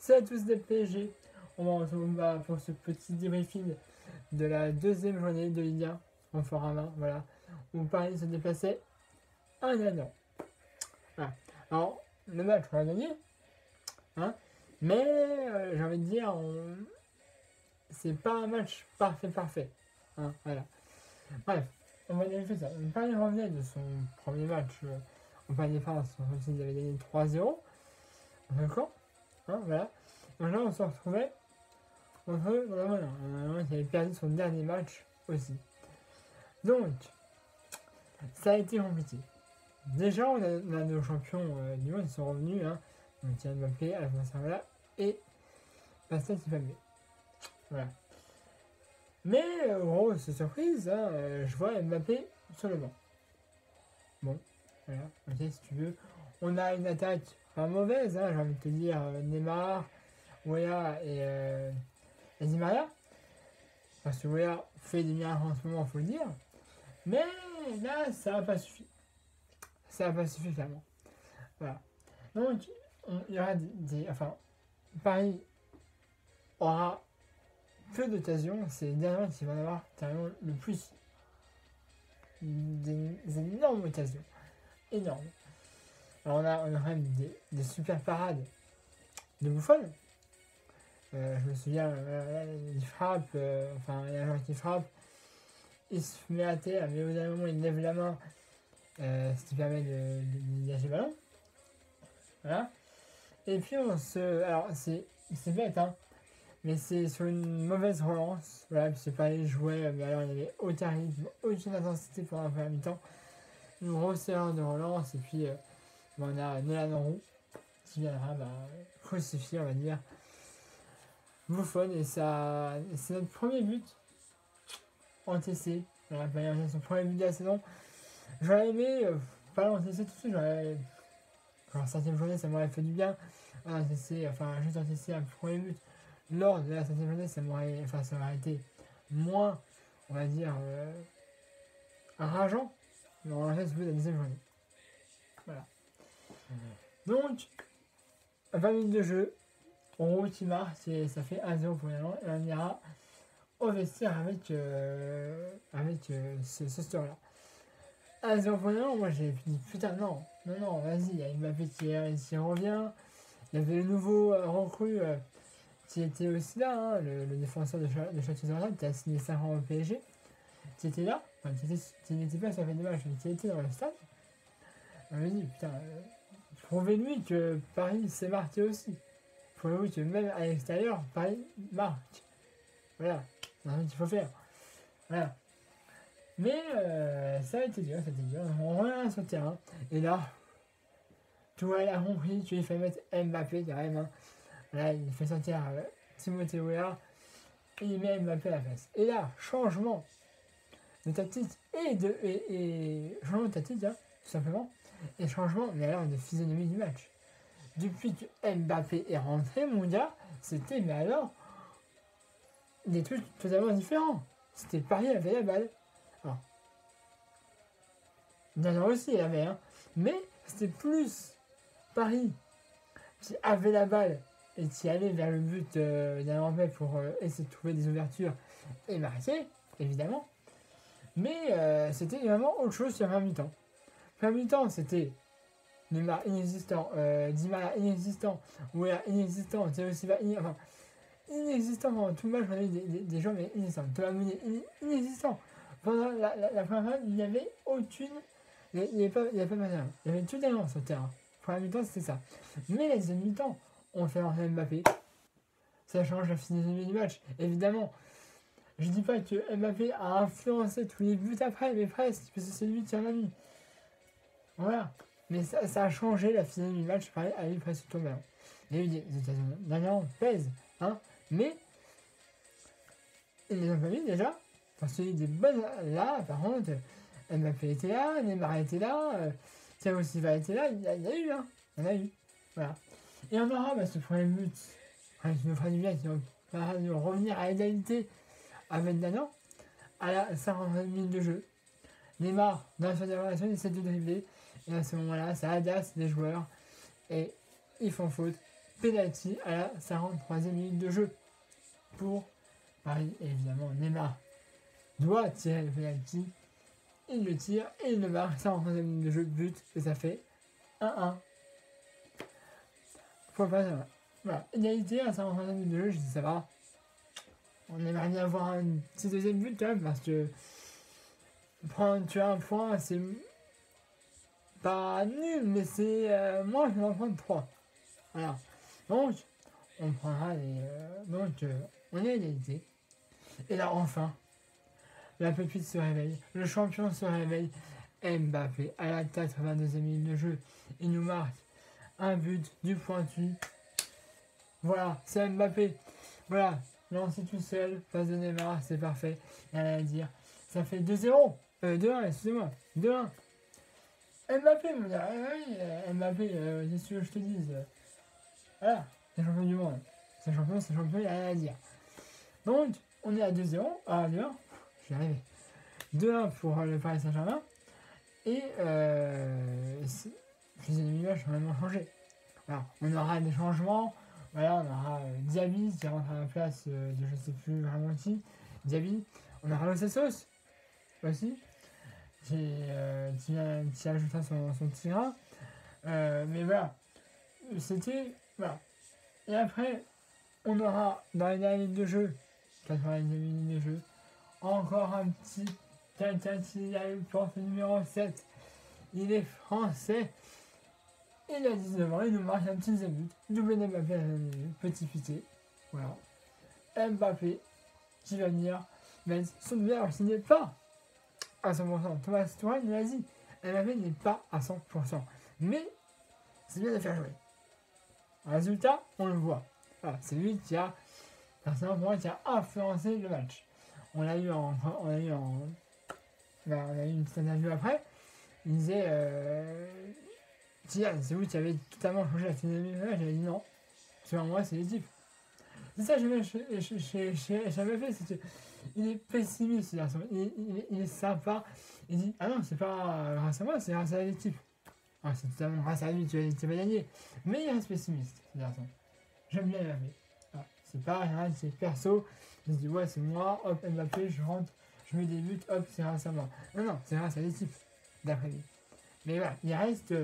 Salut à tous des PSG. On va retrouver pour ce petit débriefing de la deuxième journée de Ligue 1 en Forama, voilà, où Paris se déplaçait à Nîmes. Voilà. Alors, le match, on l'a gagné, hein, mais j'ai envie de dire, c'est pas un match parfait. Hein, voilà. Bref, on va débriefer ça. Paris revenait de son premier match au Parc des Princes, il avait gagné 3-0, d'accord, hein, voilà. Donc là, on se retrouvait contre Grenoble, qui avait perdu son dernier match aussi. Donc, ça a été compliqué. Déjà, on a nos champions du monde qui sont revenus, hein, donc Kylian Mbappé, Alphonse Areola et Pascal Sifamé. Voilà. Mais, grosse surprise, hein, je vois Mbappé sur le banc. Bon, voilà, ok, si tu veux. On a une attaque pas mauvaise, hein, j'ai envie de te dire, Neymar, Weah et Di Maria. Parce que Weah fait des miracles en ce moment, il faut le dire. Mais là, ça n'a pas suffi. Ça n'a pas suffi, clairement. Voilà. Donc, il y aura enfin, Paris aura peu d'occasions. C'est les derniers qui vont avoir carrément le plus des énormes occasions. Énormes. Alors, on a quand même des super parades de Buffon. Je me souviens, il frappe, il y a un joueur qui frappe, il se met à terre, mais au dernier moment, il lève la main, ce qui permet de dégager le ballon. Voilà. Et puis, alors, c'est bête, hein, mais c'est sur une mauvaise relance. Voilà, puis c'est pas les jouets, mais alors il y avait aucun rythme, aucune intensité pendant la première mi-temps. Une grosse erreur de relance, et puis on a Nolan Roux qui viendra crucifier, on va dire, Buffon, et ça, c'est notre premier but en TC. Voilà, son premier but de la saison. J'aurais aimé pas en TC tout de suite, genre 7ème journée, ça m'aurait fait du bien. Un TC, juste en TC, un premier but lors de la 7ème journée, ça aurait été moins, on va dire, rageant. Mais on reste plus la 10ème journée. Voilà. Donc, 20 minutes de jeu, on roule qui marque, ça fait 1-0 pour l'instant, et on ira au vestiaire avec ce score-là. 1-0 pour l'instant, moi j'ai dit putain, non, vas-y, il y a Mbappé qui revient. Il y avait le nouveau recrue qui était aussi là, hein, le défenseur de Château-Zardan, qui a signé 5 ans au PSG, qui était là, qui n'était pas sur la fin de match, mais qui était dans le stade. On me dit, putain, prouvez-lui que Paris s'est marqué aussi. Prouvez-lui que même à l'extérieur, Paris marque. Voilà, c'est un truc qu'il faut faire. Voilà. Mais ça a été dur, On revient sur le terrain, et là, tout le monde a compris qu'il fallait mettre Mbappé carrément. Là, il fait sortir Timothée Weah et il met Mbappé à la place. Et là, changement de tactique changement de tactique, hein, tout simplement. Et changement, mais alors, de physionomie du match. Depuis que Mbappé est rentré, mon gars, c'était, mais alors, des trucs totalement différents. C'était Paris avait la balle. Alors, Daniel aussi, il avait, hein. Mais c'était plus Paris qui avait la balle et qui allait vers le but d'un Mbappé pour essayer de trouver des ouvertures et marquer, évidemment. Mais c'était vraiment autre chose sur la première mi-temps. La première mi-temps, c'était Neymar inexistant, Di Maria inexistant, Weah inexistant, Thiago Silva inexistant pendant tout le match. On avait des gens mais inexistants. Thomas Meunier inexistant. Pendant la première phase, il n'y avait aucune. Il n'y avait pas de il y avait tout derrière sur le terrain. Première mi-temps, c'était ça. Mais la deuxième mi-temps, on fait rentrer Mbappé. Ça change la physionomie du match. Évidemment, je dis pas que Mbappé a influencé tous les buts après, mais presque, parce que c'est lui qui en a mis. Voilà. Mais ça a changé la physionomie du match, pareil, à lui presque tout le ballon. Il y a eu des occasions dernièrement pèse, hein, mais ils les ont pas mis déjà, parce qu'il y a eu des bonnes là, par contre, Mbappé était là, Neymar était là, Thiago Silva était là, il y a eu, hein, il y en a eu, voilà. Et on aura ce premier but, qui nous fera du bien, qui va nous revenir à égalité avec Danan, à la 50e minute de jeu. Neymar, dans la fédération, il essaie de dribbler, et à ce moment-là, ça agace les joueurs, et ils font faute, penalty à la 53e minute de jeu pour Paris. Et évidemment, Neymar doit tirer le penalty. Il le tire et il le marque. 53e minute de jeu, but. Et ça fait 1-1. Faut pas ça. Voilà, égalité à 53e minute de jeu, je dis ça va. On aimerait bien avoir un petit deuxième but quand même parce que prendre tu as un point, c'est pas nul, mais c'est moi je vais en prendre 3. Voilà. Donc on prendra les. On est à égalité. Et là enfin, la pépite se réveille, le champion se réveille. Mbappé à la 82e minute de jeu, il nous marque un but du pointu. Voilà, c'est Mbappé. Voilà, lancé tout seul, passe de Neymar, c'est parfait. Rien à dire. Ça fait 2-0. 2-1, excusez-moi. 2-1. Mbappé, mon gars. Oui, Mbappé, qu'est-ce que je te dise. Voilà, c'est champion du monde. C'est champion, il n'y a rien à dire. Donc, on est à 2-0. Ah, 2-1. Je suis arrivé. 2-1 pour le Paris Saint-Germain. Et les éliminatoires sont vraiment changés. Voilà, on aura des changements. Voilà, on aura Diaby qui rentre à la place de je sais plus vraiment qui. Diaby. On aura Los Assos aussi qui ajoutera son petit grain. Mais voilà, c'était. Voilà. Et après, on aura dans les dernières minutes de jeu, 90 minutes de jeu, encore un petit quelqu'un qui a le porte numéro 7. Il est français. Il a 19 ans, il nous marque un petit but. Double Mbappé à la minute, petit piqué. Voilà. Mbappé qui va venir mettre son doublé alors qu'il n'est pas à 100%. Thomas Tuchel nous l'a dit. Mbappé n'est pas à 100%. Mais c'est bien de faire jouer. Résultat, on le voit. Voilà, c'est lui qui a, personnellement pour moi, qui a influencé le match. On a eu une petite interview après. Il disait c'est vous qui avez totalement changé la physionomie du match. J'avais dit non. Selon moi, c'est l'équipe. C'est ça que j'avais fait, c'est qu'il est pessimiste, il est sympa. Il dit ah non, c'est pas grâce à moi, c'est grâce à l'équipe. Ah, c'est totalement grâce à lui que l'équipe va gagner. Mais il reste pessimiste, ce garçon. J'aime bien Mbappé. Ah, c'est pas rien, c'est perso. Il se dit ouais, c'est moi, hop, Mbappé, je rentre, je mets des buts, hop, c'est grâce à moi. Non, c'est grâce à l'équipe, d'après lui. Mais voilà, il reste.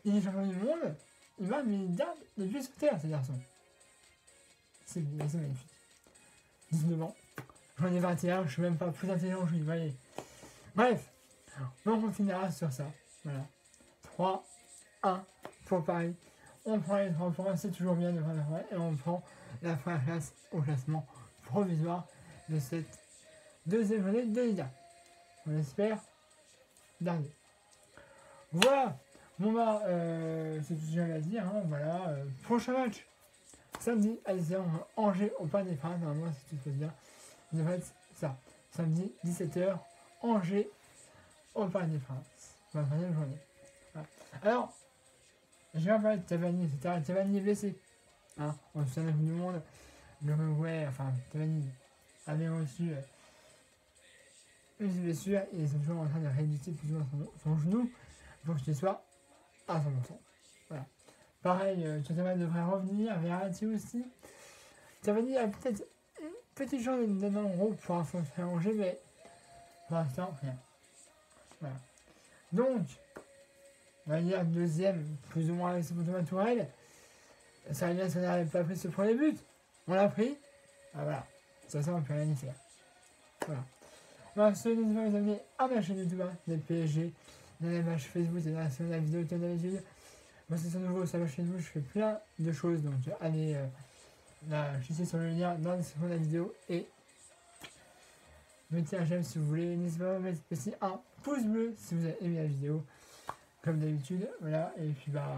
Il est champion du monde, il va, mais il garde les pieds sur terre, ce garçon. C'est magnifique. 19 ans. J'en ai 21, je suis même pas plus intelligent que lui, voyez. Bref, on continuera sur ça. Voilà. 3-1 pour Paris. On prend les 3 points, c'est toujours bien de prendre la première, et on prend la première place au classement provisoire de cette deuxième journée de Ligue 1. On espère dernier. Voilà. Bon bah, c'est tout ce que j'avais à dire, hein, voilà. Prochain match, samedi à 10h, Angers au Parc des Princes, normalement si tu peux dire. En fait, ça, samedi 17h, Angers au Parc des Princes, pour la troisième journée. Voilà. Alors, je vais parler de Cavani, etc. Cavani est blessé, hein, on se souvient du monde, le Uruguay, enfin, Cavani avait reçu une blessure et ils sont toujours en train de rééduquer plus ou moins son genou pour qu'il soit à 100%. Voilà. Pareil, Cavani devrait revenir, Verratti aussi. Cavani a peut-être une petite chance de nous donner en gros pour faire Angers, mais pour l'instant, rien. Voilà. Donc, on va dire deuxième, plus ou moins avec ce Thomas Tuchel. Ça va bien si on n'avait pas pris ce premier but. On l'a pris. Ah voilà. Ça, on peut rien y faire. Voilà. Voilà, n'hésitez pas à vous abonner à ma chaîne YouTube, des PSG, dans les matchs Facebook et dans la vidéo comme d'habitude. Moi, c'est nouveau sur ma chaîne YouTube, je fais plein de choses. Donc, allez cliquez sur le lien dans la description de la vidéo et mettez un j'aime si vous voulez. N'hésitez pas à mettre aussi un pouce bleu si vous avez aimé la vidéo. Comme d'habitude, voilà. Et puis, bah,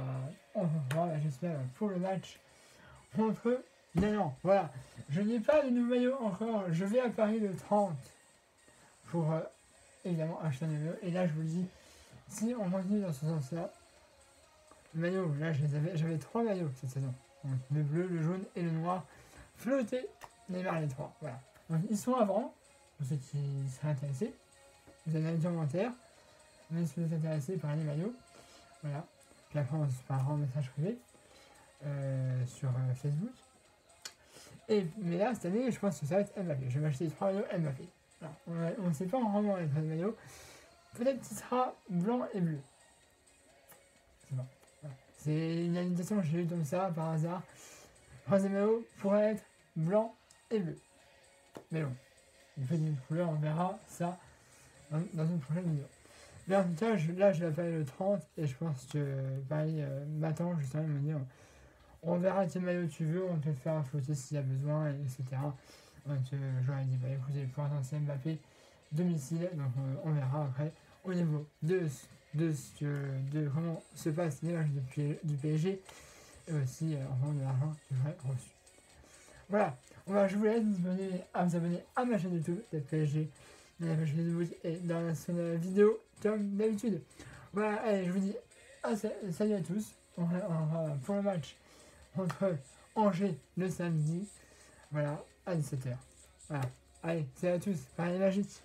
on se revoit, j'espère, pour le match contre Lyon. Voilà. Je n'ai pas de nouveau maillot encore. Je vais à Paris le 30 pour évidemment acheter un maillot. Et là, je vous le dis, si on continue dans ce sens-là, le maillot, là, j'avais 3 maillots cette saison. Donc, le bleu, le jaune et le noir flottés, Neymar les 3. Voilà. Donc, ils sont à vendre, pour ceux qui seraient intéressés. Vous avez un commentaire. Même si vous êtes intéressé par les maillots. Voilà. Puis après, on se parlera en message privé. sur Facebook. Mais là, cette année, je pense que ça va être Mbappé. Je vais m'acheter 3 maillots Mbappé. Alors, on ne sait pas vraiment les 3 maillots. Peut-être qu'il sera blanc et bleu. C'est bon. Voilà. C'est une invitation que j'ai eue comme ça, par hasard. Le troisième maillot pourrait être blanc et bleu. Mais bon, il fait une couleur, on verra ça dans une prochaine vidéo. Mais en tout cas, là, je l'appelle le 30 et je pense que Paris m'attend justement, me dire on verra quel maillot tu veux, on peut te faire un photo s'il y a besoin, etc. Donc, j'aurais dit, bah écoutez, pour l'instant, c'est Mbappé, domicile, donc on verra après au niveau de comment se passent les matchs du PSG et aussi en termes de l'argent que j'aurais reçu. Voilà, je vous laisse vous abonner à ma chaîne YouTube de PSG, dans la page Facebook et dans la vidéo comme d'habitude. Voilà, allez, je vous dis salut à tous. On va pour le match entre Angers le samedi, voilà, à 17h. Voilà, allez, salut à tous, Paris magique.